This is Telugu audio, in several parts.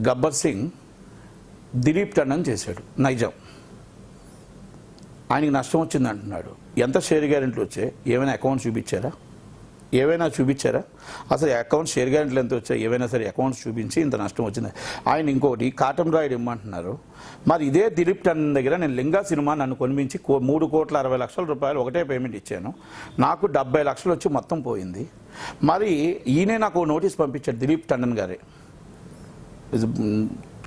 గబ్బర్ సింగ్ దిలీప్ టండన్ చేశాడు నైజాం. ఆయనకి నష్టం వచ్చింది అంటున్నాడు. ఎంత షేర్ గ్యారెంటీలు వచ్చాయి? ఏమైనా అకౌంట్స్ చూపించారా? అసలు అకౌంట్స్ షేర్ గ్యారెంటీలు ఎంత వచ్చాయి? ఏవైనా సరే అకౌంట్స్ చూపించి ఇంత నష్టం వచ్చింది. ఆయన ఇంకోటి కాటన్ రాయుడు ఇమ్మంటున్నారు. మరి ఇదే దిలీప్ టండన్ దగ్గర నేను లింగా సినిమా నన్ను కొనిపించి 3,60,00,000 ఒకటే పేమెంట్ ఇచ్చాను. నాకు 70 లక్షలు వచ్చి మొత్తం పోయింది. మరి ఈయనే నాకు నోటీస్ పంపించాడు, దిలీప్ టండన్ గారే.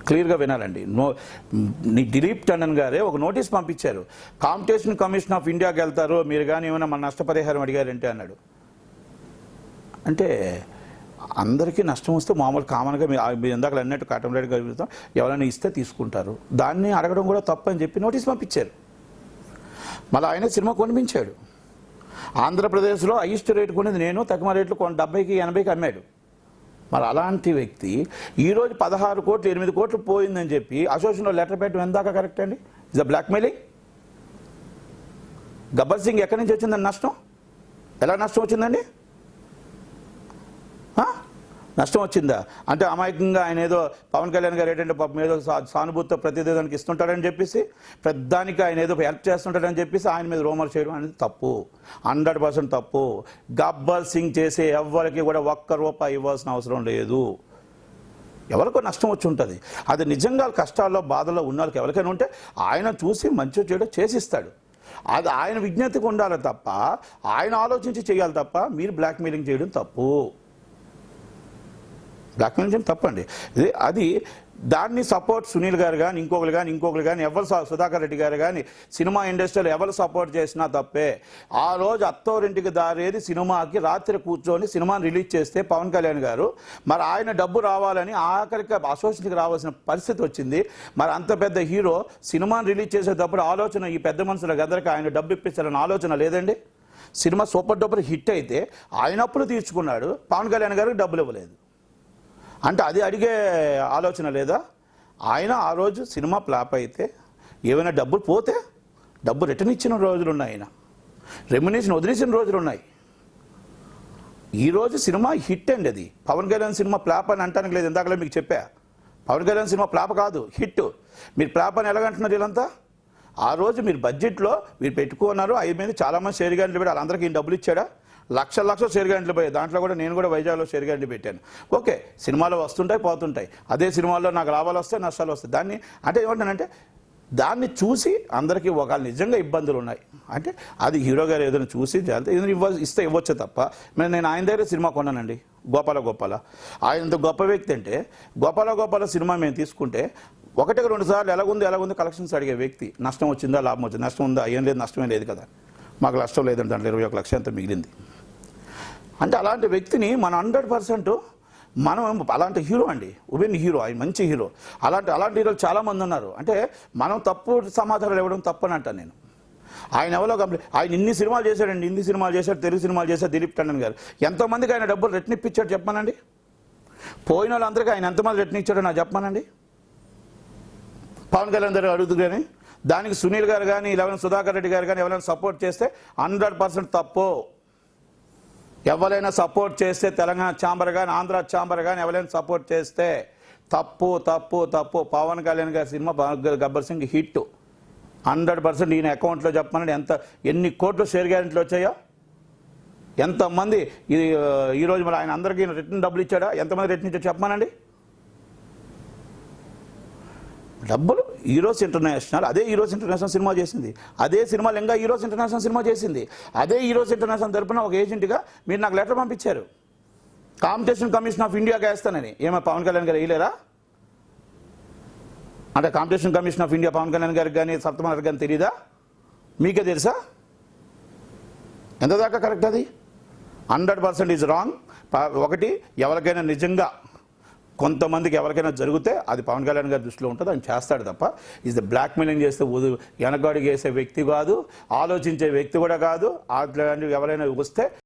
క్లియర్గా వినాలండి. దిలీప్ టండన్ గారే ఒక నోటీస్ పంపించారు. కాంపిటీషన్ కమిషన్ ఆఫ్ ఇండియాకి వెళ్తారు, మీరు కానీ ఏమైనా మన నష్టపరిహారం అడిగారంటే అన్నాడు. అంటే అందరికీ నష్టం వస్తే మామూలు కామన్గా మీరు ఇందాక అన్నట్టు కాటన్ రైడ్ గారు ఎవరైనా ఇస్తే తీసుకుంటారు, దాన్ని అడగడం కూడా తప్పు అని చెప్పి నోటీస్ పంపించారు. మళ్ళీ ఆయన సినిమా కొనిపించాడు. ఆంధ్రప్రదేశ్లో హైయెస్ట్ రేటు కొనేది నేను, తక్కువ రేట్లు 70కి 80కి అమ్మాడు. మరి అలాంటి వ్యక్తి ఈరోజు 16 కోట్లు 8 కోట్లు పోయిందని చెప్పి అసోసియేషన్లో లెటర్ పెట్టడం ఎందాక కరెక్ట్ అండి? Is a blackmailing. Gabbar Singh ఎక్కడి నుంచి వచ్చిందని నష్టం? ఎలా నష్టం వచ్చిందండి? నష్టం వచ్చిందా? అంటే అమాయకంగా ఆయన ఏదో పవన్ కళ్యాణ్ గారు ఏంటంటే పాపం ఏదో సానుభూతితో ప్రతిదానికి ఇస్తుంటాడని చెప్పేసి, పెద్దానికి ఆయన ఏదో హెల్ప్ చేస్తుంటాడని చెప్పేసి ఆయన మీద రూమర్ చేయడం అనేది తప్పు, 100% తప్పు. గబ్బర్ సింగ్ చేసే ఎవరికి కూడా ₹1 ఇవ్వాల్సిన అవసరం లేదు. ఎవరికో నష్టం వచ్చి ఉంటుంది. అది నిజంగా కష్టాల్లో బాధల్లో ఉన్న వాళ్ళకి ఎవరికైనా ఉంటే ఆయన చూసి మంచి చెడు చేసిస్తాడు. అది ఆయన విజ్ఞతకు ఉండాలి తప్ప, ఆయన ఆలోచించి చేయాలి తప్ప మీరు బ్లాక్మెయిలింగ్ చేయడం తప్పు. బ్లాక్మెయిల్ చేయడం తప్పండి. అది దాన్ని సపోర్ట్ సునీల్ గారు కానీ ఇంకొకరు కానీ ఎవరు, సుధాకర్ రెడ్డి గారు కానీ సినిమా ఇండస్ట్రీలో ఎవరు సపోర్ట్ చేసినా తప్పే. ఆ రోజు అత్తోరింటికి దారేది సినిమాకి రాత్రి కూర్చొని సినిమాని రిలీజ్ చేస్తే పవన్ కళ్యాణ్ గారు, మరి ఆయన డబ్బు రావాలని ఆఖరికి అసోసియేషన్కి రావాల్సిన పరిస్థితి వచ్చింది. మరి అంత పెద్ద హీరో సినిమాని రిలీజ్ చేసేటప్పుడు ఆలోచన, ఈ పెద్ద మనుషులకు అందరికీ ఆయన డబ్బు ఇప్పించాలని ఆలోచన లేదండి. సినిమా సూపర్ డూపర్ హిట్ అయితే ఆయన అప్పులు తీర్చుకున్నాడు, పవన్ కళ్యాణ్ గారికి డబ్బులు ఇవ్వలేదు. అంటే అది అడిగే ఆలోచన లేదా? ఆయన ఆ రోజు సినిమా ఫ్లాప్ అయితే ఏమైనా డబ్బులు పోతే డబ్బు రిటర్న్ ఇచ్చిన రోజులు ఉన్నాయి, ఆయన రెమ్యునేషన్ వదిలేసిన రోజులు ఉన్నాయి. ఈరోజు సినిమా హిట్ అండి. అది పవన్ కళ్యాణ్ సినిమా ఫ్లాప్ అని అంటానికి లేదు. ఇందాకలే మీకు చెప్పా, పవన్ కళ్యాణ్ సినిమా ఫ్లాప్ కాదు, హిట్. మీరు ఫ్లాప్ అని ఎలాగంటున్నారు వీళ్ళంతా? ఆ రోజు మీరు బడ్జెట్లో మీరు పెట్టుకున్నారు, 5 మంది చాలామంది షేర్ గ్యారెంటీలు పెట్టి వాళ్ళందరికీ ఈయన డబ్బులు ఇచ్చాడా? లక్షల షేర్ గ్యారెంటీలు పోయాయి. దాంట్లో కూడా నేను కూడా వైజాగ్లో షేర్ గ్యారెంటీ పెట్టాను. ఓకే, సినిమాలు వస్తుంటాయి పోతుంటాయి, అదే సినిమాల్లో నాకు లాభాలు వస్తాయి నష్టాలు వస్తాయి. దాన్ని అంటే ఏమంటానంటే దాన్ని చూసి అందరికీ ఒకవేళ నిజంగా ఇబ్బందులు ఉన్నాయి అంటే అది హీరో గారు ఏదైనా చూసి ఇస్తే ఇవ్వచ్చే తప్ప. నేను ఆయన దగ్గర సినిమా కొన్నానండి, గోపాల. ఆయన గొప్ప వ్యక్తి అంటే గోపాల సినిమా మేము తీసుకుంటే 1-2 సార్లు ఎలాగుంది కలెక్షన్స్ అడిగే వ్యక్తి. నష్టం వచ్చిందా లాభం వచ్చింది? నష్టం ఉందా? ఏం లేదు, నష్టమే లేదు కదా. మాకు నష్టం లేదండి, దాంట్లో 21 లక్షలు అంత మిగిలింది. అంటే అలాంటి వ్యక్తిని మనం 100% మనం అలాంటి హీరో అండి, ఉబెన్ హీరో, ఆయన మంచి హీరో. అలాంటి హీరోలు చాలామంది ఉన్నారు. అంటే మనం తప్పు సమాధానాలు ఇవ్వడం తప్పని అంటాను నేను. ఆయన ఎవరో ఆయన ఇన్ని సినిమాలు చేశాడండి, హిందీ సినిమాలు చేశాడు, తెలుగు సినిమాలు చేశాడు దిలీప్ టండన్ గారు. ఎంతోమందికి ఆయన డబ్బులు రిటర్న్ ఇప్పించాడు చెప్పానండి? పోయిన వాళ్ళందరికీ ఆయన ఎంతమంది రిటర్న్ ఇచ్చాడో నాకు చెప్పానండి? పవన్ కళ్యాణ్ గారు అడుగుతూ కానీ దానికి సునీల్ గారు కానీ సుధాకర్ రెడ్డి గారు కానీ ఎవరైనా సపోర్ట్ చేస్తే 100% తప్పు. ఎవరైనా సపోర్ట్ చేస్తే తెలంగాణ ఛాంబర్ కానీ ఆంధ్ర ఛాంబర్ కానీ ఎవరైనా సపోర్ట్ చేస్తే తప్పు. పవన్ కళ్యాణ్ గారి సినిమా గబ్బర్ సింగ్ హిట్ 100%. ఈయన అకౌంట్లో చెప్పమని ఎన్ని కోట్లు షేర్ గ్యారెంటీలు వచ్చాయో, ఎంతమంది ఈరోజు మరి ఆయన అందరికీ రిటర్న్ డబ్బులు ఇచ్చాడా? ఎంతమంది రిటర్న్ ఇచ్చాడు చెప్పమనండి? డబ్బులు హీరోస్ ఇంటర్నేషనల్, అదే హీరోస్ ఇంటర్నేషనల్ సినిమా చేసింది, అదే సినిమా లింగా హీరోస్ ఇంటర్నేషనల్ సినిమా చేసింది, అదే హీరోస్ ఇంటర్నేషనల్ తరపున ఒక ఏజెంట్గా మీరు నాకు లెటర్ పంపించారు కాంపిటీషన్ కమిషన్ ఆఫ్ ఇండియాకి వేస్తానని. ఏమో పవన్ కళ్యాణ్ గారు వేయలేరా? అంటే competition commission of India Pawan Kalyan గారికి కానీ సప్తమణి కానీ తెలియదా? మీకే తెలుసా? ఎంత దాకా కరెక్ట్? అది 100% ఈజ్ రాంగ్. ఒకటి, ఎవరికైనా నిజంగా కొంతమందికి ఎవరికైనా జరిగితే అది పవన్ కళ్యాణ్ గారి దృష్టిలో ఉంటుంది, ఆయన చేస్తాడు తప్ప ఇది బ్లాక్మెయిలింగ్ చేస్తే వెనకడుగు వేసే వ్యక్తి కాదు, ఆలోచించే వ్యక్తి కూడా కాదు. అట్లాంటివి ఎవరైనా వస్తే